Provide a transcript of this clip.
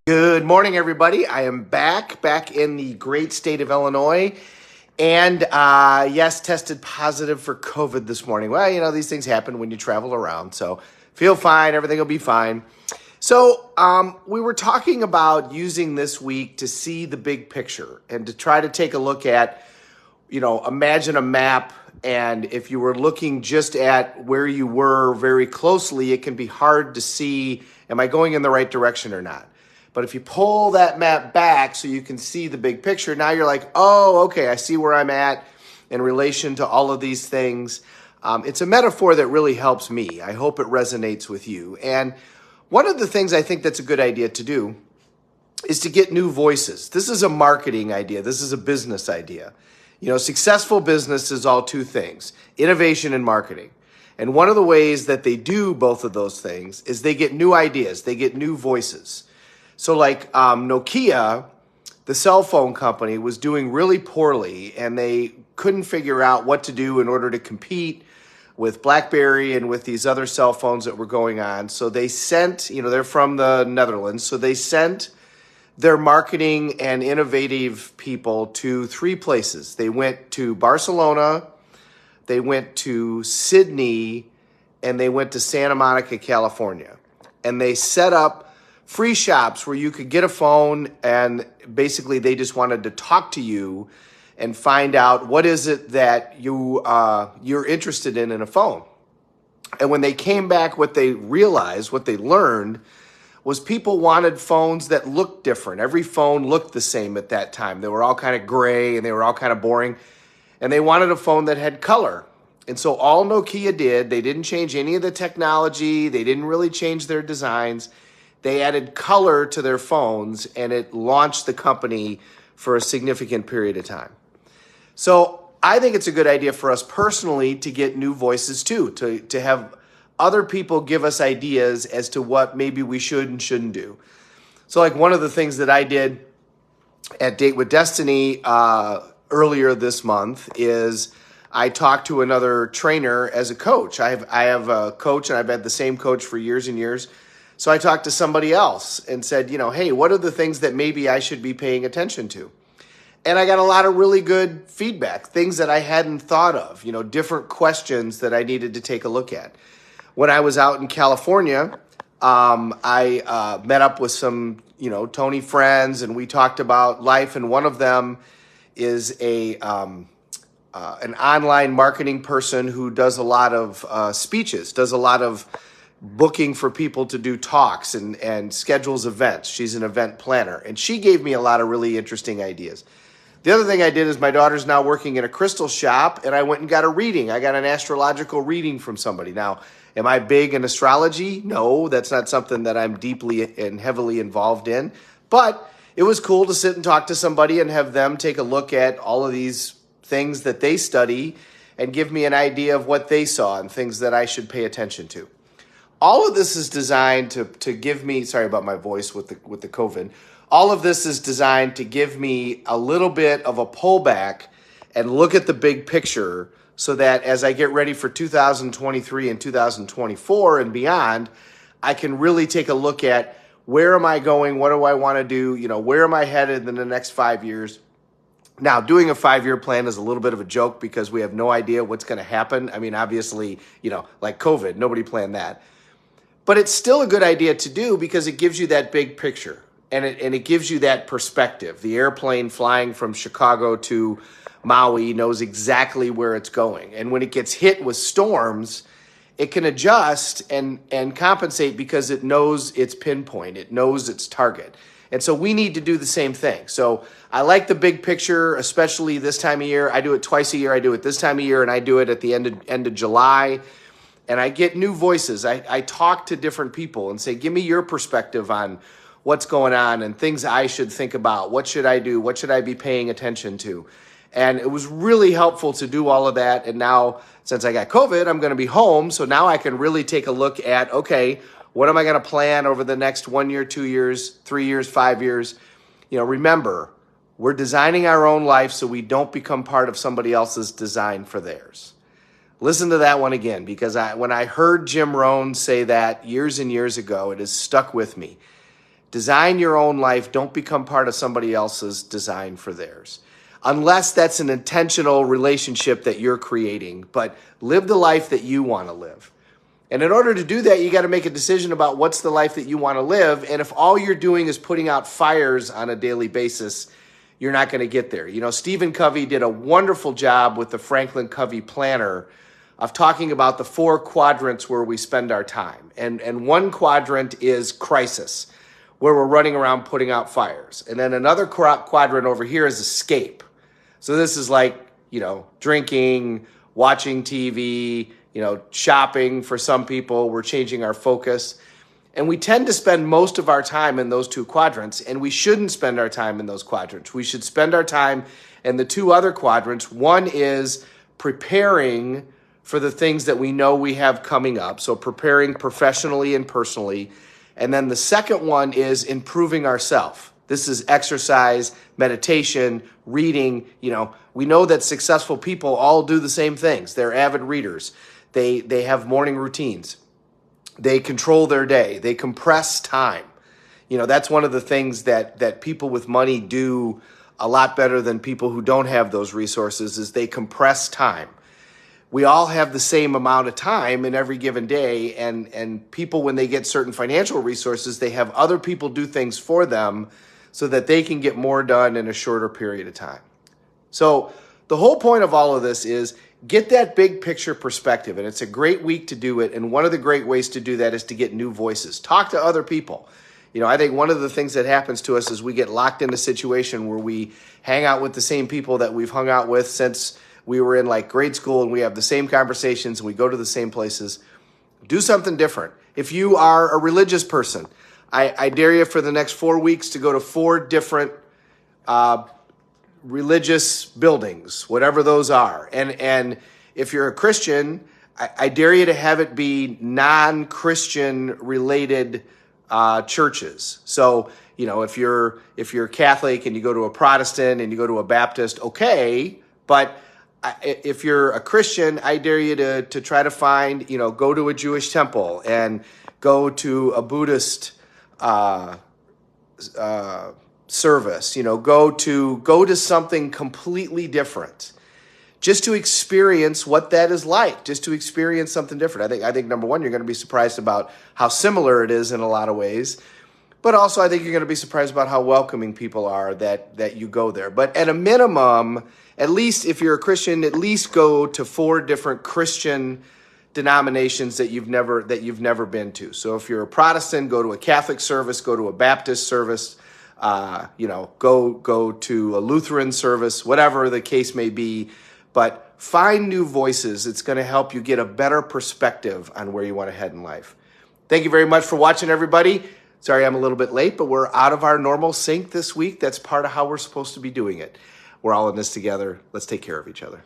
Good morning, everybody. I am back in the great state of Illinois. And yes, tested positive for COVID this morning. Well, these things happen when you travel around. So feel fine. Everything will be fine. So we were talking about using this week to see the big picture and to try to take a look at, imagine a map. And if you were looking just at where you were very closely, it can be hard to see, am I going in the right direction or not? But if you pull that map back so you can see the big picture, now you're like, oh, okay, I see where I'm at in relation to all of these things. It's a metaphor that really helps me. I hope it resonates with you. And one of the things I think that's a good idea to do is to get new voices. This is a marketing idea. This is a business idea. Successful business is all two things, innovation and marketing. And one of the ways that they do both of those things is they get new ideas. They get new voices. So like Nokia, the cell phone company, was doing really poorly and they couldn't figure out what to do in order to compete with BlackBerry and with these other cell phones that were going on. So they sent, they're from the Netherlands, so they sent their marketing and innovative people to three places. They went to Barcelona, they went to Sydney, and they went to Santa Monica, California. And they set up free shops where you could get a phone, and basically they just wanted to talk to you and find out what is it that you're interested in a phone. And when they came back, what they realized, what they learned, was people wanted phones that looked different. Every phone looked the same at that time. They were all kind of gray and they were all kind of boring. And they wanted a phone that had color. And so all Nokia did, they didn't change any of the technology. They didn't really change their designs. They added color to their phones, and it launched the company for a significant period of time. So I think it's a good idea for us personally to get new voices too, to have other people give us ideas as to what maybe we should and shouldn't do. So like one of the things that I did at Date with Destiny earlier this month is I talked to another trainer as a coach. I have a coach, and I've had the same coach for years and years. So I talked to somebody else and said, hey, what are the things that maybe I should be paying attention to? And I got a lot of really good feedback, things that I hadn't thought of, different questions that I needed to take a look at. When I was out in California, I met up with some, Tony friends, and we talked about life. And one of them is an online marketing person who does a lot of speeches, does a lot of booking for people to do talks and schedules events. She's an event planner, and she gave me a lot of really interesting ideas. The other thing I did is my daughter's now working in a crystal shop, and I went and got a reading. I got an astrological reading from somebody. Now, am I big in astrology? No, that's not something that I'm deeply and heavily involved in, but it was cool to sit and talk to somebody and have them take a look at all of these things that they study and give me an idea of what they saw and things that I should pay attention to. All of this is designed to give me, sorry about my voice with the COVID. All of this is designed to give me a little bit of a pullback and look at the big picture so that as I get ready for 2023 and 2024 and beyond, I can really take a look at where am I going? What do I want to do? Where am I headed in the next 5 years? Now, doing a 5-year plan is a little bit of a joke because we have no idea what's going to happen. I mean, obviously, like COVID, nobody planned that. But it's still a good idea to do because it gives you that big picture and it gives you that perspective. The airplane flying from Chicago to Maui knows exactly where it's going. And when it gets hit with storms, it can adjust and compensate because it knows its pinpoint. It knows its target. And so we need to do the same thing. So I like the big picture, especially this time of year. I do it twice a year. I do it this time of year, and I do it at the end of July. And I get new voices. I talk to different people and say, give me your perspective on what's going on and things I should think about. What should I do? What should I be paying attention to? And it was really helpful to do all of that. And now, since I got COVID, I'm going to be home. So now I can really take a look at, okay, what am I going to plan over the next 1 year, 2 years, 3 years, 5 years? Remember, we're designing our own life so we don't become part of somebody else's design for theirs. Listen to that one again, because when I heard Jim Rohn say that years and years ago, it has stuck with me. Design your own life. Don't become part of somebody else's design for theirs. Unless that's an intentional relationship that you're creating, but live the life that you want to live. And in order to do that, you got to make a decision about what's the life that you want to live. And if all you're doing is putting out fires on a daily basis, you're not going to get there. You know, Stephen Covey did a wonderful job with the Franklin Covey Planner of talking about the 4 quadrants where we spend our time. And one quadrant is crisis, where we're running around putting out fires. And then another quadrant over here is escape. So this is like, you know, drinking, watching TV, you know, shopping for some people. We're changing our focus. And we tend to spend most of our time in those 2 quadrants, and we shouldn't spend our time in those quadrants. We should spend our time in the 2 other quadrants. One is preparing for the things that we know we have coming up, so preparing professionally and personally. And then the second one is improving ourselves. This is exercise, meditation, reading. You know, we know that successful people all do the same things. They're avid readers. They have morning routines. They control their day. They compress time. You know, that's one of the things that people with money do a lot better than people who don't have those resources, is they compress time. We all have the same amount of time in every given day, and people, when they get certain financial resources, they have other people do things for them so that they can get more done in a shorter period of time. So the whole point of all of this is get that big picture perspective, and it's a great week to do it. And one of the great ways to do that is to get new voices. Talk to other people. You know, I think one of the things that happens to us is we get locked in a situation where we hang out with the same people that we've hung out with since we were in like grade school, and we have the same conversations and we go to the same places. Do something different. If you are a religious person, I dare you for the next 4 weeks to go to 4 different religious buildings, whatever those are. And if you're a Christian, I dare you to have it be non-Christian related churches. So, you know, if you're Catholic and you go to a Protestant and you go to a Baptist, okay, but if you're a Christian, I dare you to try to find, you know, go to a Jewish temple and go to a Buddhist service, you know, go to something completely different, just to experience what that is like, just to experience something different. I think number one, you're going to be surprised about how similar it is in a lot of ways, but also I think you're going to be surprised about how welcoming people are that you go there. But at a minimum, at least if you're a Christian, at least go to 4 different Christian denominations that you've never been to. So if you're a Protestant, go to a Catholic service, go to a Baptist service, you know, go to a Lutheran service, whatever the case may be. But find new voices. It's going to help you get a better perspective on where you want to head in life. Thank you very much for watching, everybody. Sorry I'm a little bit late, but we're out of our normal sync this week. That's part of how we're supposed to be doing it. We're all in this together. Let's take care of each other.